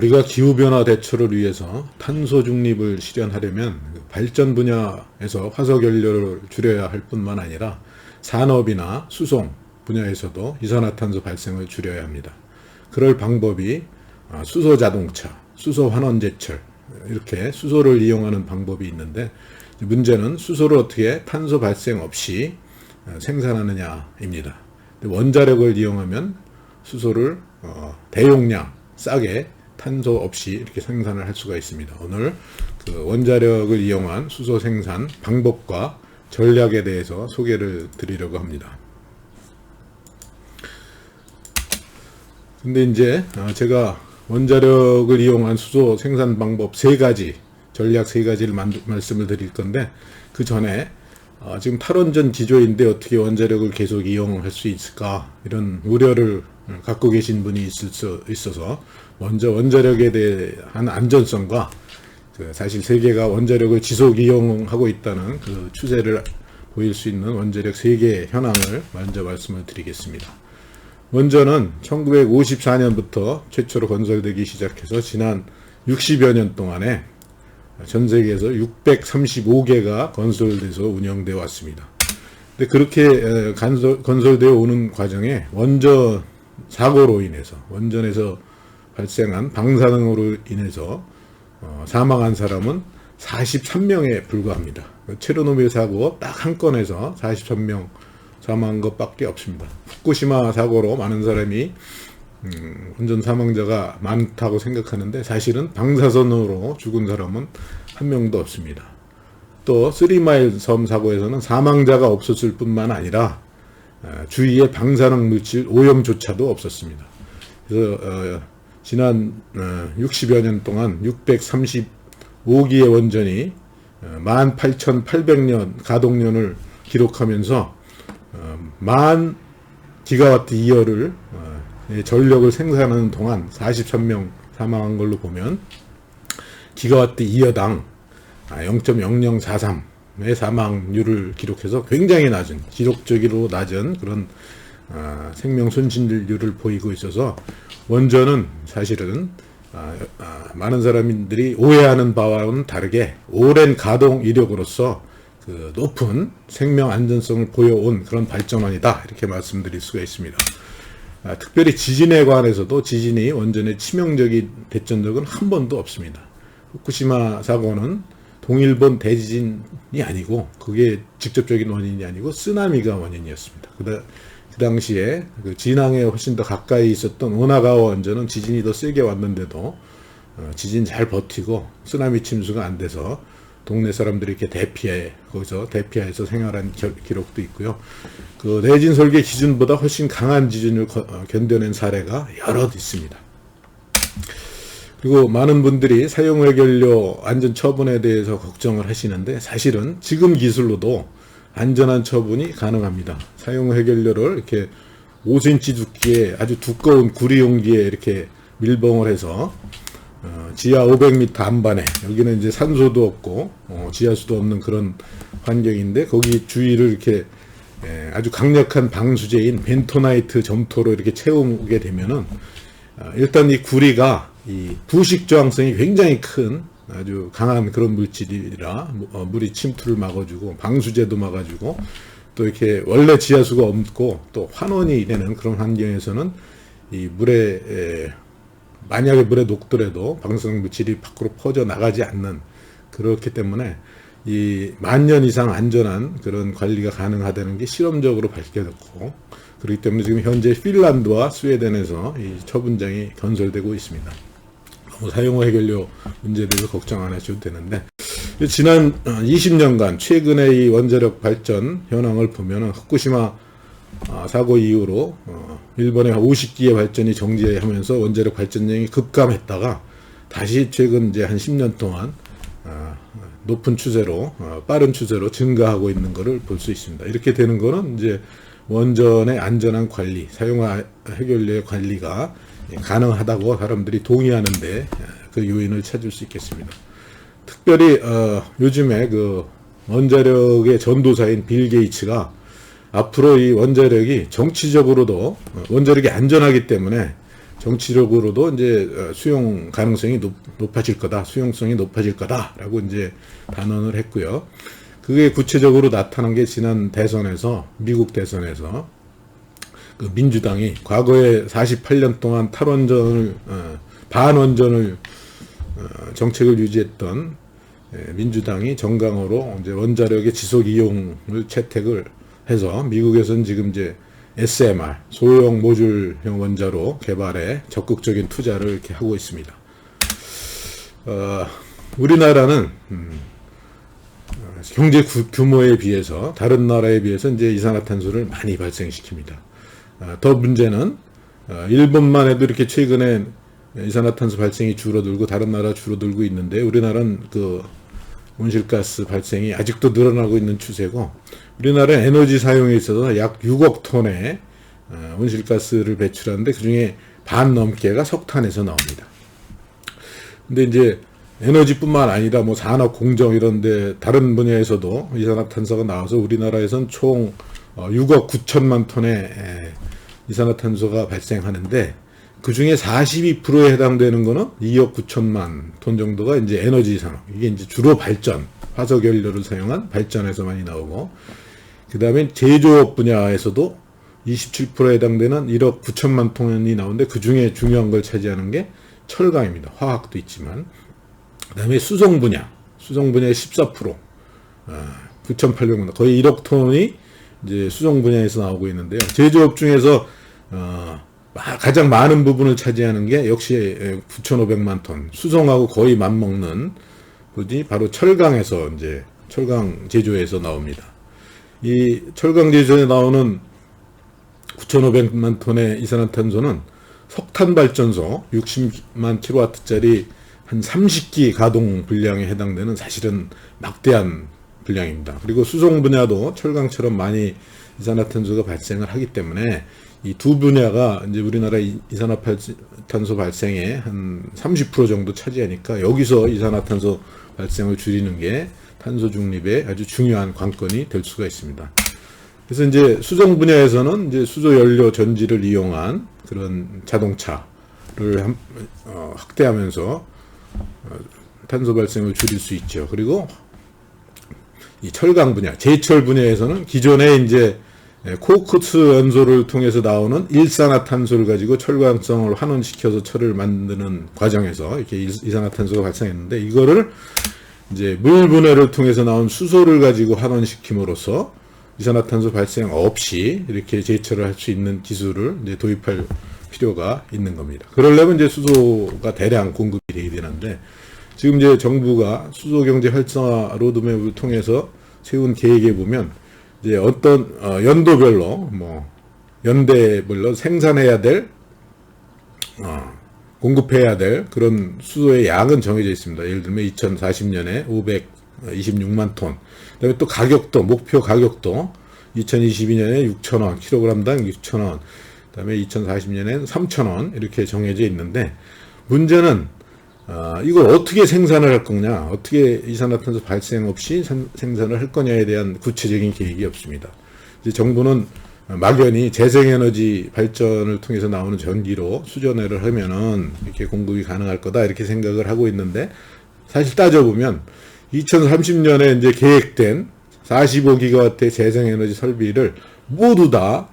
우리가 기후변화 대처를 위해서 탄소 중립을 실현하려면 발전 분야에서 화석연료를 줄여야 할 뿐만 아니라 산업이나 수송 분야에서도 이산화탄소 발생을 줄여야 합니다. 그럴 방법이 수소자동차, 수소환원제철, 이렇게 수소를 이용하는 방법이 있는데, 문제는 수소를 어떻게 탄소 발생 없이 생산하느냐입니다. 원자력을 이용하면 수소를 대용량 싸게 탄소 없이 이렇게 생산을 할 수가 있습니다. 오늘 그 원자력을 이용한 수소 생산 방법과 전략에 대해서 소개를 드리려고 합니다. 근데 이제 제가 원자력을 이용한 수소 생산 방법 3가지, 전략 3가지를 말씀을 드릴 건데, 그 전에 지금 탈원전 기조인데 어떻게 원자력을 계속 이용할 수 있을까, 이런 우려를 갖고 계신 분이 있어서 먼저 원자력에 대한 안전성과 사실 세계가 원자력을 지속 이용하고 있다는 그 추세를 보일 수 있는 원자력 세계 현황을 먼저 말씀을 드리겠습니다. 원전은 1954년부터 최초로 건설되기 시작해서 지난 60여 년 동안에 전 세계에서 635개가 건설돼서 운영되어 왔습니다. 근데 그렇게 건설되어 오는 과정에 원전 사고로 인해서, 원전에서 발생한 방사능으로 인해서 사망한 사람은 43명에 불과합니다. 체르노빌 사고 딱 한 건에서 43명 사망한 것밖에 없습니다. 후쿠시마 사고로 많은 사람이 원전 사망자가 많다고 생각하는데, 사실은 방사선으로 죽은 사람은 한 명도 없습니다. 또 3마일 섬 사고에서는 사망자가 없었을 뿐만 아니라 주위에 방사능 물질 오염조차도 없었습니다. 그래서 지난 60여 년 동안 635기의 원전이 18,800년 가동년을 기록하면서 10,000 기가와트 이어를 전력을 생산하는 동안 43명 사망한 걸로 보면 기가와트 이어당 0.0043의 사망률을 기록해서 굉장히 낮은, 기록적으로 낮은 그런 생명 손실률을 보이고 있어서, 원전은 사실은 많은 사람들이 오해하는 바와는 다르게 오랜 가동 이력으로서 그 높은 생명 안전성을 보여온 그런 발전원이다, 이렇게 말씀드릴 수가 있습니다. 특별히 지진에 관해서도 지진이 원전에 치명적이 됐던 적은 한 번도 없습니다. 후쿠시마 사고는 동일본 대지진이 아니고, 그게 직접적인 원인이 아니고 쓰나미가 원인이었습니다. 그 당시에 그 진앙에 훨씬 더 가까이 있었던 오나가와 원전은 지진이 더 세게 왔는데도 지진 잘 버티고 쓰나미 침수가 안 돼서 동네 사람들이 이렇게 거기서 대피해서 생활한 기록도 있고요. 그 내진 설계 기준보다 훨씬 강한 지진을 견뎌낸 사례가 여럿 있습니다. 그리고 많은 분들이 사용해결료 안전 처분에 대해서 걱정을 하시는데, 사실은 지금 기술로도 안전한 처분이 가능합니다. 사용해결료를 이렇게 5cm 두께의 아주 두꺼운 구리 용기에 이렇게 밀봉을 해서 지하 500m 안반에, 여기는 이제 산소도 없고 지하수도 없는 그런 환경인데, 거기 주위를 이렇게 아주 강력한 방수제인 벤토나이트 점토로 이렇게 채우게 되면은 일단 이 구리가 이 부식 저항성이 굉장히 큰 아주 강한 그런 물질이라 물이 침투를 막아주고 방수제도 막아주고, 또 이렇게 원래 지하수가 없고 또 환원이 되는 그런 환경에서는 이 물에 만약에 물에 녹더라도 방사능 물질이 밖으로 퍼져 나가지 않는, 그렇기 때문에 이 10,000년 이상 안전한 그런 관리가 가능하다는 게 실험적으로 밝혀졌고, 그렇기 때문에 지금 현재 핀란드와 스웨덴에서 이 처분장이 건설되고 있습니다. 사용후 해결료 문제에 대해서 걱정 안 하셔도 되는데, 지난 20년간 최근의 이 원자력 발전 현황을 보면 후쿠시마 사고 이후로 일본의 50기의 발전이 정지하면서 원자력 발전량이 급감했다가 다시 최근 이제 한 10년 동안 높은 추세로, 빠른 추세로 증가하고 있는 것을 볼 수 있습니다. 이렇게 되는 거는 이제 원전의 안전한 관리, 사용후 해결료의 관리가 가능하다고 사람들이 동의하는데 그 요인을 찾을 수 있겠습니다. 특별히 요즘에 그 원자력의 전도사인 빌 게이츠가 앞으로 이 원자력이 정치적으로도 원자력이 안전하기 때문에 정치적으로도 이제 수용 가능성이 높아질 거다, 수용성이 높아질 거다라고 이제 단언을 했고요. 그게 구체적으로 나타난 게 지난 대선에서, 미국 대선에서 그 민주당이 과거에 48년 동안 탈원전을 반원전을 정책을 유지했던 민주당이 정강으로 이제 원자력의 지속 이용을 채택을 해서 미국에서는 지금 이제 SMR 소형 모듈형 원자로 개발에 적극적인 투자를 이렇게 하고 있습니다. 우리나라는 경제 규모에 비해서 다른 나라에 비해서 이제 이산화탄소를 많이 발생시킵니다. 더 문제는 일본만 해도 이렇게 최근에 이산화탄소 발생이 줄어들고 다른 나라 줄어들고 있는데 우리나라는 그 온실가스 발생이 아직도 늘어나고 있는 추세고 우리나라 에너지 사용에 있어서 약 6억 톤의 온실가스를 배출하는데 그중에 반 넘게가 석탄에서 나옵니다. 근데 이제 에너지뿐만 아니라 뭐 산업, 공정 이런데 다른 분야에서도 이산화탄소가 나와서 우리나라에선 총 6억 9천만 톤의 이산화탄소가 발생하는데 그 중에 42%에 해당되는 거는 2억 9천만 톤 정도가 이제 에너지 산업. 이게 이제 주로 발전, 화석 연료를 사용한 발전에서 많이 나오고, 그 다음에 제조업 분야에서도 27%에 해당되는 1억 9천만 톤이 나오는데 그 중에 중요한 걸 차지하는 게 철강입니다. 화학도 있지만. 그 다음에 수송 분야의 14%, 9,800만 톤, 거의 1억 톤이 이제 수송 분야에서 나오고 있는데요. 제조업 중에서 가장 많은 부분을 차지하는 게 역시 9,500만 톤, 수송하고 거의 맞먹는 부분이 바로 철강에서 이제 철강 제조에서 나옵니다. 이 철강 제조에 나오는 9,500만 톤의 이산화탄소는 석탄 발전소 60만 킬로와트짜리 한 30기 가동 분량에 해당되는 사실은 막대한 분량입니다. 그리고 수송 분야도 철강처럼 많이 이산화탄소가 발생을 하기 때문에 이 두 분야가 이제 우리나라 이산화탄소 발생의 한 30% 정도 차지하니까 여기서 이산화탄소 발생을 줄이는 게 탄소 중립의 아주 중요한 관건이 될 수가 있습니다. 그래서 이제 수송 분야에서는 이제 수소 연료 전지를 이용한 그런 자동차를 확대하면서 탄소 발생을 줄일 수 있죠. 그리고 이 철강 분야, 제철 분야에서는 기존에 이제 코크스 연소를 통해서 나오는 일산화탄소를 가지고 철광성을 환원시켜서 철을 만드는 과정에서 이렇게 이산화탄소가 발생했는데 이거를 이제 물 분해를 통해서 나온 수소를 가지고 환원시킴으로써 이산화탄소 발생 없이 이렇게 제철을 할 수 있는 기술을 이제 도입할 필요가 있는 겁니다. 그러려면 이제 수소가 대량 공급이 돼야 되는데 지금 이제 정부가 수소 경제 활성화 로드맵을 통해서 세운 계획에 보면 이제 어떤 연도별로 연대별로 생산해야 될 공급해야 될 그런 수소의 양은 정해져 있습니다. 예를 들면 2040년에 526만 톤. 그다음에 또 가격도 목표 가격도 2022년에 6,000원 킬로그램당 6,000원. 그다음에 2040년에는 3,000원 이렇게 정해져 있는데 문제는 이걸 어떻게 생산을 할 거냐, 어떻게 이산화탄소 발생 없이 생산을 할 거냐에 대한 구체적인 계획이 없습니다. 이제 정부는 막연히 재생에너지 발전을 통해서 나오는 전기로 수전해를 하면은 이렇게 공급이 가능할 거다 이렇게 생각을 하고 있는데 사실 따져보면 2030년에 이제 계획된 45기가와트의 재생에너지 설비를 모두 다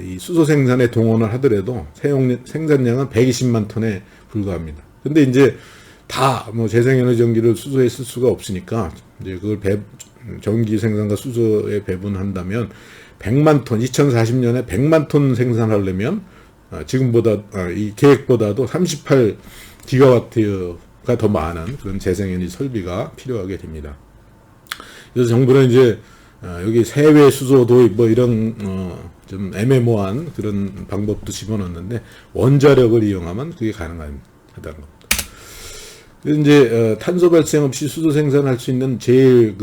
이 수소 생산에 동원을 하더라도 생산량은 120만 톤에 불과합니다. 근데 이제 다 재생에너지 전기를 수소에 쓸 수가 없으니까 이제 그걸 전기 생산과 수소에 배분한다면 100만 톤, 2040년에 100만 톤 생산하려면 지금보다 이 계획보다도 38기가와트가 더 많은 그런 재생에너지 설비가 필요하게 됩니다. 그래서 정부는 이제 여기 세외 수소 도입 이런 좀 애매모호한 그런 방법도 집어넣는데 원자력을 이용하면 그게 가능하다는 겁니다. 그래서 이제 탄소 발생 없이 수소 생산할 수 있는 제일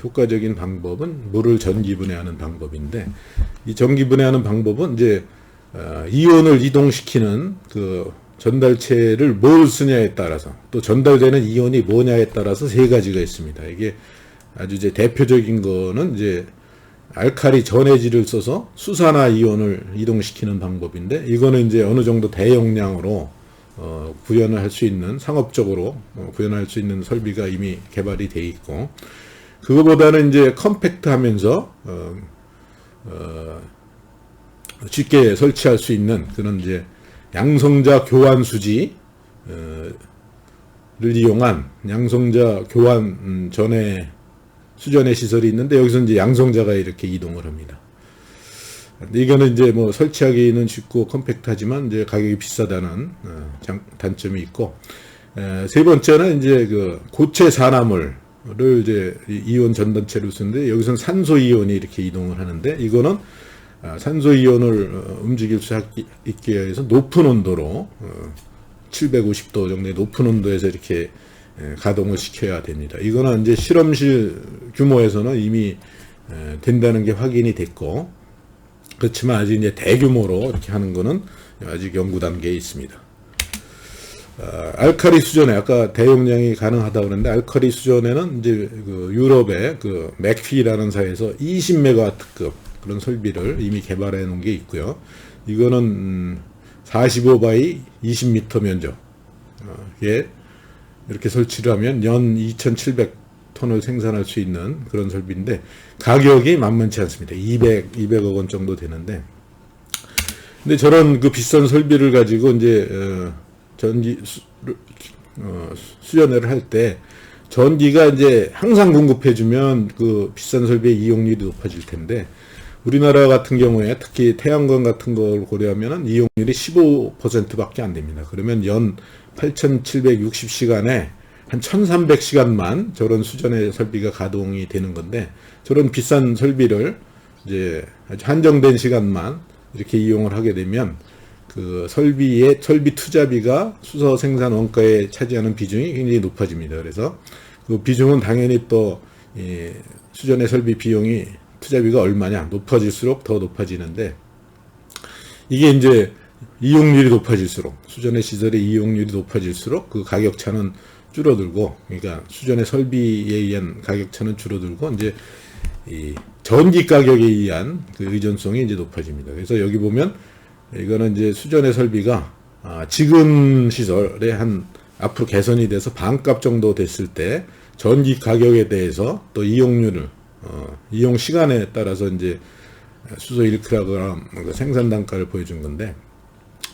효과적인 방법은 물을 전기 분해하는 방법인데 이 전기 분해하는 방법은 이제 이온을 이동시키는 그 전달체를 뭘 쓰냐에 따라서 또 전달되는 이온이 뭐냐에 따라서 세 가지가 있습니다. 이게 아주 이제 대표적인 거는 이제 알칼리 전해질을 써서 수산화 이온을 이동시키는 방법인데, 이거는 이제 어느 정도 대용량으로 구현을 할 수 있는, 상업적으로 구현할 수 있는 설비가 이미 개발이 돼 있고, 그거보다는 이제 컴팩트하면서 쉽게 설치할 수 있는 그런 이제 양성자 교환 수지를 이용한 양성자 교환 전에 수전의 시설이 있는데, 여기서 이제 양성자가 이렇게 이동을 합니다. 이거는 이제 뭐 설치하기는 쉽고 컴팩트하지만 이제 가격이 비싸다는 단점이 있고, 세 번째는 이제 그 고체 산화물을 이제 이온 전단체로 쓰는데, 여기서는 산소 이온이 이렇게 이동을 하는데, 이거는 산소 이온을 움직일 수 있기 위해서 높은 온도로 750도 정도의 높은 온도에서 이렇게 가동을 시켜야 됩니다. 이거는 이제 실험실 규모에서는 이미 된다는 게 확인이 됐고, 그렇지만 아직 이제 대규모로 이렇게 하는 거는 아직 연구 단계에 있습니다. 알칼리 수전에 아까 대용량이 가능하다고 그랬는데, 알칼리 수전에는 이제 그 유럽의 그 맥피라는 사회에서 20메가와트급 그런 설비를 이미 개발해 놓은 게 있고요. 이거는 45 바이 20m 면적에 이렇게 설치를 하면 연 2,700톤을 생산할 수 있는 그런 설비인데, 가격이 만만치 않습니다. 200억 원 정도 되는데, 근데 저런 그 비싼 설비를 가지고 이제 전기 수전회를 할 때 전기가 이제 항상 공급해주면 그 비싼 설비의 이용률이 높아질 텐데, 우리나라 같은 경우에 특히 태양광 같은 걸 고려하면 이용률이 15%밖에 안 됩니다. 그러면 연 8,760시간에 한 1,300시간만 저런 수전의 설비가 가동이 되는 건데, 저런 비싼 설비를 이제 아주 한정된 시간만 이렇게 이용을 하게 되면 그 설비 투자비가 수소 생산 원가에 차지하는 비중이 굉장히 높아집니다. 그래서 그 비중은 당연히 또 수전의 설비 비용이 투자비가 얼마냐 높아질수록 더 높아지는데, 이게 이제 이용률이 높아질수록, 수전의 시설의 이용률이 높아질수록 그 가격차는 줄어들고, 그러니까 수전의 설비에 의한 가격차는 줄어들고, 이제 이 전기 가격에 의한 그 의존성이 이제 높아집니다. 그래서 여기 보면 이거는 이제 수전의 설비가 지금 시설에 한 앞으로 개선이 돼서 반값 정도 됐을 때 전기 가격에 대해서 또 이용률을 이용 시간에 따라서 이제 수소 1kg 생산 단가를 보여준 건데,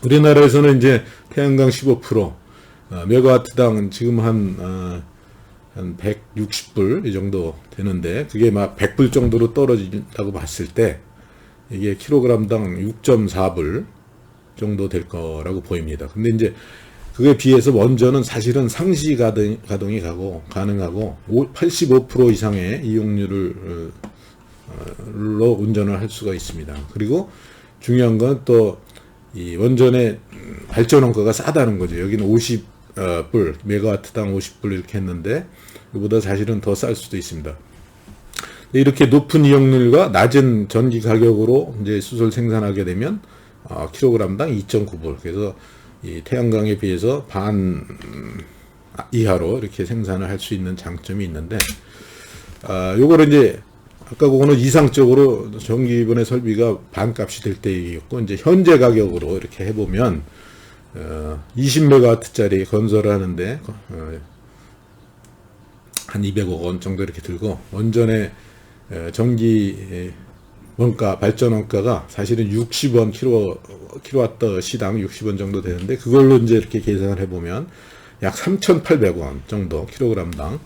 우리나라에서는 이제 태양광 15% 메가와트당 지금 한 160불 이 정도 되는데, 그게 막 100불 정도로 떨어진다고 봤을 때 이게 킬로그램당 6.4불 정도 될 거라고 보입니다. 근데 이제 그에 비해서 원전은 사실은 상시 가동이 가능하고 85% 이상의 이용률로 운전을 할 수가 있습니다. 그리고 중요한 건 또 이 원전의 발전 원가가 싸다는 거죠. 여기는 50불, 메가와트당 50불 이렇게 했는데, 이보다 사실은 더 쌀 수도 있습니다. 이렇게 높은 이용률과 낮은 전기 가격으로 이제 수소를 생산하게 되면 킬로그램당 2.9불. 그래서 이 태양광에 비해서 반 이하로 이렇게 생산을 할 수 있는 장점이 있는데, 요거를 이제 아까 그거는 이상적으로 전기분해 설비가 반값이 될 때였고, 이제 현재 가격으로 이렇게 해보면 20메가와트짜리 건설을 하는데 한 200억 원 정도 이렇게 들고, 원전의 전기 원가, 발전 원가가 사실은 60원 킬로와트 시당 60원 정도 되는데, 그걸로 이제 이렇게 계산을 해보면 약 3,800원 정도 킬로그램당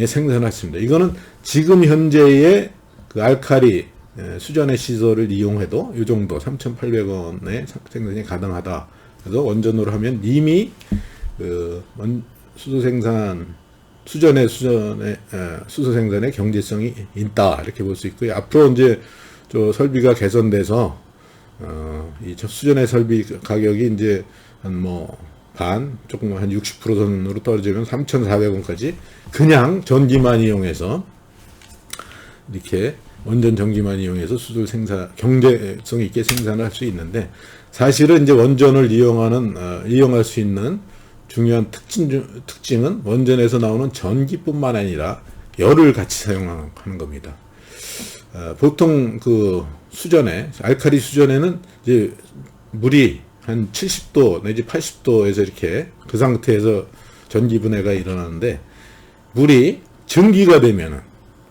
생산할 수 있습니다. 이거는 지금 현재의 그 알칼리 수전의 시설을 이용해도 이 정도 3,800원의 생산이 가능하다. 그래서 원전으로 하면 이미 그 수소 생산의 경제성이 있다, 이렇게 볼 수 있고요. 앞으로 이제 저 설비가 개선돼서 이 수전의 설비 가격이 이제 한 조금 한 60% 선으로 떨어지면 3,400원까지 그냥 전기만 이용해서, 이렇게 원전 전기만 이용해서 수소를 경제성 있게 생산을 할 수 있는데, 사실은 이제 원전을 이용할 수 있는 중요한 특징은 원전에서 나오는 전기뿐만 아니라 열을 같이 사용하는 겁니다. 보통 그 수전에, 알칼리 수전에는 이제 물이 한 70도 내지 80도에서 이렇게 그 상태에서 전기 분해가 일어나는데, 물이 증기가 되면은,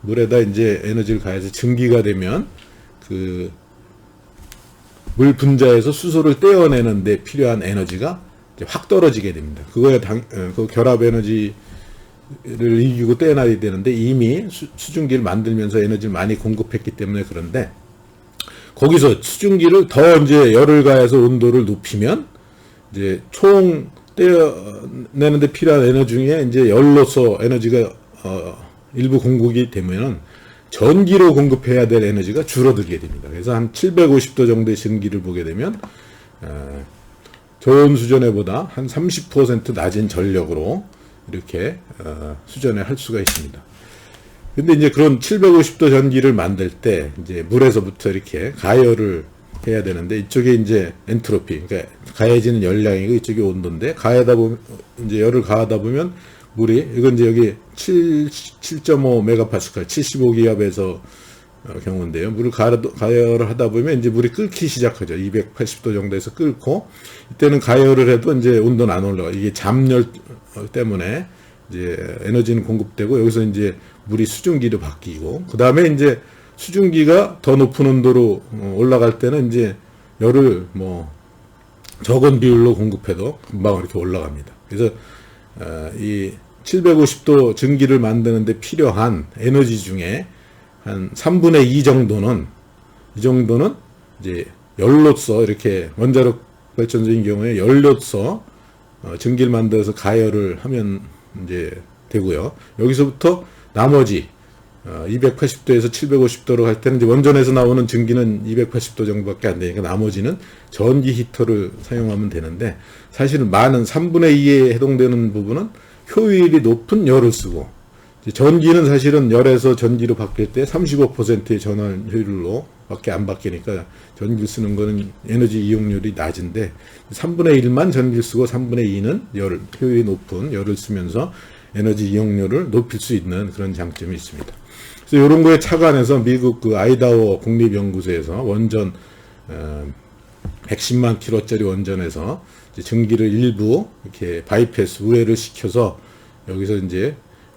물에다 이제 에너지를 가해서 증기가 되면 그 물 분자에서 수소를 떼어내는 데 필요한 에너지가 이제 확 떨어지게 됩니다. 그 결합 에너지를 이기고 떼어놔야 되는데, 이미 수증기를 만들면서 에너지를 많이 공급했기 때문에. 그런데 거기서 수증기를 더 이제 열을 가해서 온도를 높이면 이제 총 떼어내는데 필요한 에너지 중에 이제 열로서 에너지가 일부 공급이 되면은 전기로 공급해야 될 에너지가 줄어들게 됩니다. 그래서 한 750도 정도의 전기를 보게 되면 저온 수전에보다 한 30% 낮은 전력으로 이렇게 수전을 할 수가 있습니다. 근데 이제 그런 750도 전기를 만들 때 이제 물에서부터 이렇게 가열을 해야 되는데, 이쪽에 이제 엔트로피, 그러니까 가해지는 열량이고 이쪽이 온도인데, 가하다 보면 이제 열을 가하다 보면 물이, 이건 이제 여기 7.5 메가파스칼 75기압에서 경우인데요. 물을 가열을 하다 보면 이제 물이 끓기 시작하죠. 280도 정도에서 끓고, 이때는 가열을 해도 이제 온도는 안 올라가. 이게 잠열 때문에 이제 에너지는 공급되고, 여기서 이제 물이 수증기로 바뀌고, 그 다음에 이제 수증기가 더 높은 온도로 올라갈 때는 이제 열을 뭐 적은 비율로 공급해도 금방 이렇게 올라갑니다. 그래서 이 750도 전기를 만드는데 필요한 에너지 중에 한 3분의 2 정도는, 이제 열로서, 이렇게 원자력 발전소인 경우에 열로서 전기를 만들어서 가열을 하면 이제 되고요. 여기서부터 나머지 280도에서 750도로 갈 때는 이제 원전에서 나오는 전기는 280도 정도밖에 안 되니까 나머지는 전기 히터를 사용하면 되는데, 사실은 많은 3분의 2에 해당되는 부분은 효율이 높은 열을 쓰고, 전기는 사실은 열에서 전기로 바뀔 때 35%의 전환 효율로 밖에 안 바뀌니까 전기를 쓰는 거는 에너지 이용률이 낮은데, 3분의 1만 전기를 쓰고 3분의 2는 효율이 높은 열을 쓰면서 에너지 이용률을 높일 수 있는 그런 장점이 있습니다. 그래서 이런 거에 착안해서 미국 그 아이다호 국립연구소에서 원전 110만 킬로짜리 원전에서 이제 전기를 일부 이렇게 바이패스 우회를 시켜서 여기서 이제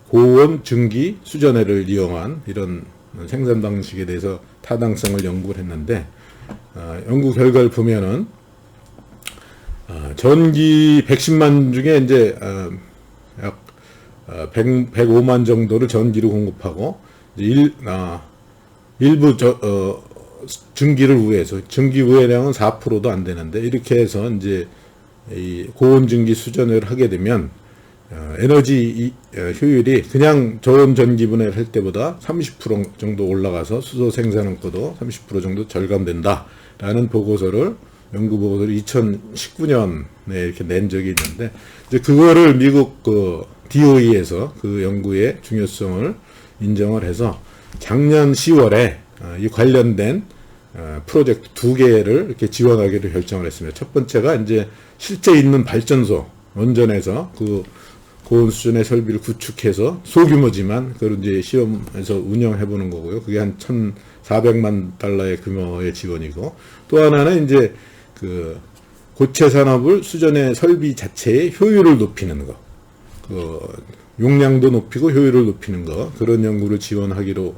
고온 증기 수전해를 이용한 이런 생산 방식에 대해서 타당성을 연구를 했는데, 연구 결과를 보면은 전기 110만 중에 이제 약 105만 정도를 전기로 공급하고, 일부 증기를 우회해서, 증기 우회량은 4%도 안 되는데, 이렇게 해서 이제 이 고온 증기 수전을 하게 되면 에너지 효율이 그냥 저온 전기 분해를 할 때보다 30% 정도 올라가서 수소 생산원가도 30% 정도 절감된다라는 보고서를, 연구 보고서를 2019년에 이렇게 낸 적이 있는데, 이제 그거를 미국 그 DOE에서 그 연구의 중요성을 인정을 해서 작년 10월에 이 관련된 프로젝트 2개를 이렇게 지원하기로 결정을 했습니다. 첫 번째가 이제 실제 있는 발전소, 원전에서 그 고온 수준의 설비를 구축해서 소규모지만 그걸 이제 시험에서 운영해보는 거고요. 그게 한 1,400만 달러의 규모의 지원이고, 또 하나는 이제 그 고체 산업을 수전의 설비 자체의 효율을 높이는 거, 그 용량도 높이고 효율을 높이는 거, 그런 연구를 지원하기로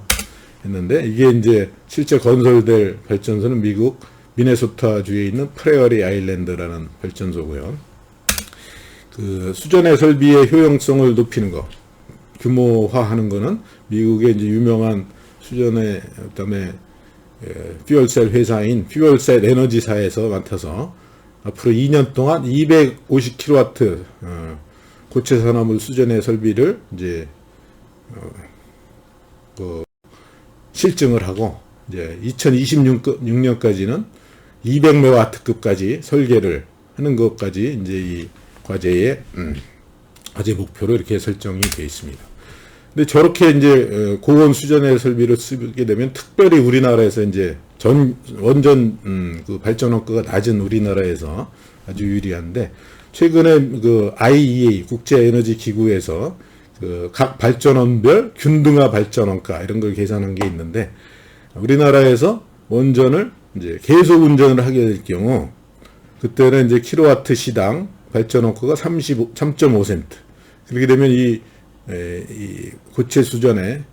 했는데, 이게 이제 실제 건설될 발전소는 미국 미네소타주에 있는 프레어리 아일랜드라는 발전소고요. 그 수전의 설비의 효용성을 높이는 거, 규모화하는 거는 미국의 이제 유명한 수전의 그다음에 퓨얼셀 회사인 퓨얼셀 에너지사에서 맡아서 앞으로 2년 동안 250kW 고체 산화물 수전의 설비를 이제 실증을 하고, 이제 2026년까지는 200메가와트급까지 설계를 하는 것까지 이제 이 과제 목표로 이렇게 설정이 되어 있습니다. 근데 저렇게 이제 고온 수전의 설비를 쓰게 되면, 특별히 우리나라에서 이제 원전 그 발전 원가가 낮은 우리나라에서 아주 유리한데, 최근에 그 IEA 국제 에너지 기구에서 그 각 발전원별 균등화 발전원가 이런 걸 계산한 게 있는데, 우리나라에서 원전을 이제 계속 운전을 하게 될 경우 그때는 이제 킬로와트 시당 발전원가가 3.5센트. 그렇게 되면 이 고체 수전에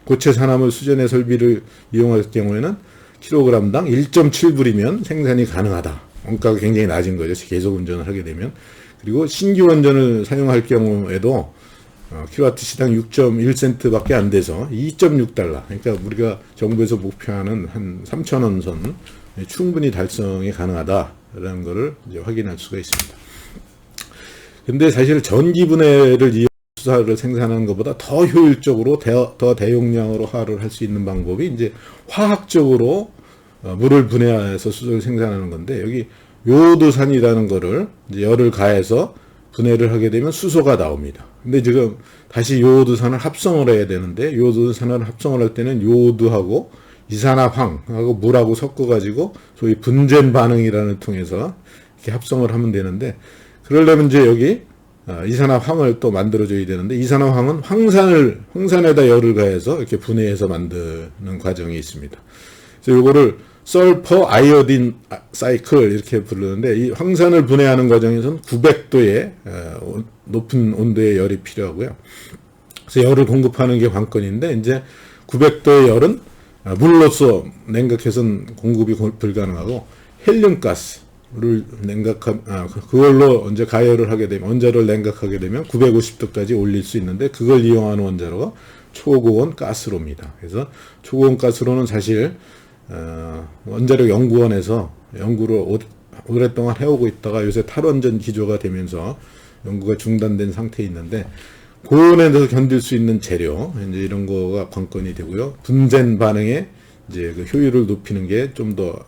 고체 산화물 수전의 설비를 이용할 경우에는 킬로그램당 1.7불이면 생산이 가능하다. 원가가 굉장히 낮은 거죠. 계속 운전을 하게 되면. 그리고 신규 원전을 사용할 경우에도 킬로와트 시당 6.1센트밖에 안 돼서 2.6달러. 그러니까 우리가 정부에서 목표하는 한 3,000원 선 충분히 달성이 가능하다라는 것을 이제 확인할 수가 있습니다. 근데 사실 전기 분해를 이용 수소를 생산하는 것보다 더 효율적으로 더 대용량으로 화를 할 수 있는 방법이 이제 화학적으로 물을 분해해서 수소를 생산하는 건데, 여기 요오드산이라는 거를 이제 열을 가해서 분해를 하게 되면 수소가 나옵니다. 근데 지금 다시 요오드산을 합성을 해야 되는데, 요오드산을 합성을 할 때는 요오드하고 이산화황하고 물하고 섞어가지고 소위 분젠 반응이라는 통해서 이렇게 합성을 하면 되는데, 그러려면 이제 여기 이산화황을 또 만들어줘야 되는데, 이산화황은 황산에다 열을 가해서 이렇게 분해해서 만드는 과정이 있습니다. 그래서 이거를 설퍼 아이오딘 사이클 이렇게 부르는데, 이 황산을 분해하는 과정에서는 900도의 높은 온도의 열이 필요하고요. 그래서 열을 공급하는 게 관건인데, 이제 900도의 열은 물로서 냉각해서는 공급이 불가능하고, 헬륨가스를 그걸로 이제 가열을 하게 되면, 원자로를 냉각하게 되면 950도까지 올릴 수 있는데, 그걸 이용하는 원자로가 초고온 가스로입니다. 그래서 초고온 가스로는 사실 원자력 연구원에서 연구를 오랫동안 해오고 있다가 요새 탈원전 기조가 되면서 연구가 중단된 상태에 있는데, 고온에서 견딜 수 있는 재료, 이제 이런 거가 관건이 되고요. 분젠 반응에 이제 그 효율을 높이는 게 좀 더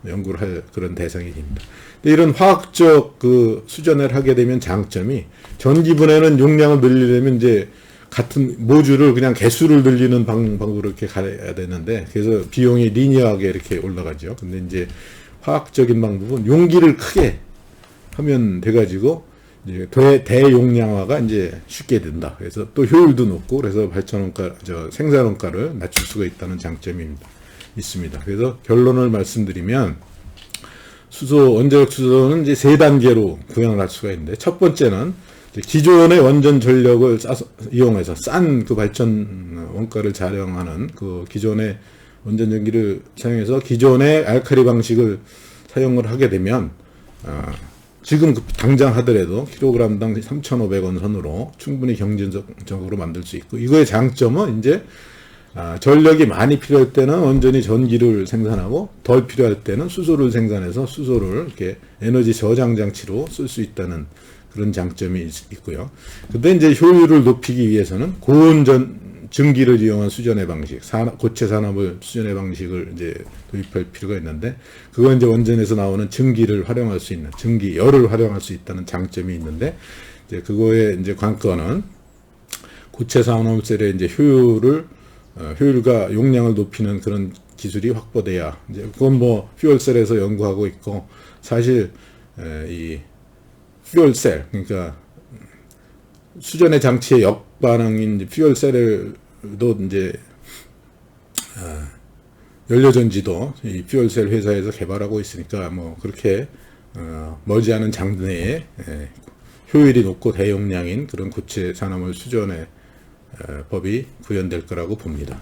연구를 할 그런 대상이 됩니다. 근데 이런 화학적 그 수전을 하게 되면 장점이, 전기 분해는 용량을 늘리려면 이제 같은 모듈을 그냥 개수를 늘리는 방법으로 이렇게 가야 되는데, 그래서 비용이 리니어하게 이렇게 올라가죠. 근데 이제 화학적인 방법은 용기를 크게 하면 돼가지고 이제 대용량화가 이제 쉽게 된다. 그래서 또 효율도 높고, 그래서 생산원가를 낮출 수가 있다는 장점이 있습니다. 그래서 결론을 말씀드리면, 원자력 수소는 이제 3단계로 구현을 할 수가 있는데, 첫 번째는 기존의 원전 전력을 이용해서 싼 그 발전 원가를 자령하는 그 기존의 원전 전기를 사용해서 기존의 알칼리 방식을 사용을 하게 되면, 지금 당장 하더라도 킬로그램당 3,500원 선으로 충분히 경제적으로 만들 수 있고, 이거의 장점은 이제 전력이 많이 필요할 때는 원전이 전기를 생산하고, 덜 필요할 때는 수소를 생산해서 수소를 이렇게 에너지 저장 장치로 쓸 수 있다는 그런 장점이 있고요. 근데 이제 효율을 높이기 위해서는 고온 증기를 이용한 수전의 방식, 고체 산화물 수전의 방식을 이제 도입할 필요가 있는데, 그건 이제 원전에서 나오는 증기를 활용할 수 있는, 열을 활용할 수 있다는 장점이 있는데, 이제 그거의 이제 관건은 고체 산화물 셀의 이제 효율과 용량을 높이는 그런 기술이 확보돼야, 이제 그건 뭐 퓨얼셀에서 연구하고 있고, 사실 이 퓨얼셀, 그러니까 수전의 장치의 역반응인 퓨얼셀도 이제 연료전지도 이 퓨얼셀 회사에서 개발하고 있으니까, 뭐 그렇게 머지않은 장래에 효율이 높고 대용량인 그런 고체 산화물 수전의 법이 구현될 거라고 봅니다.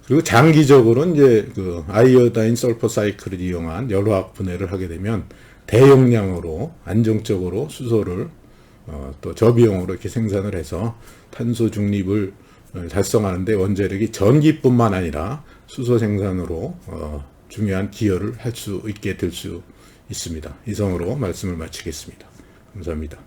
그리고 장기적으로는 이제 그 아이오다인 설퍼 사이클을 이용한 열화학 분해를 하게 되면 대용량으로 안정적으로 수소를 또 저비용으로 이렇게 생산을 해서 탄소 중립을 달성하는데 원자력이 전기뿐만 아니라 수소 생산으로 중요한 기여를 할 수 있게 될 수 있습니다. 이상으로 말씀을 마치겠습니다. 감사합니다.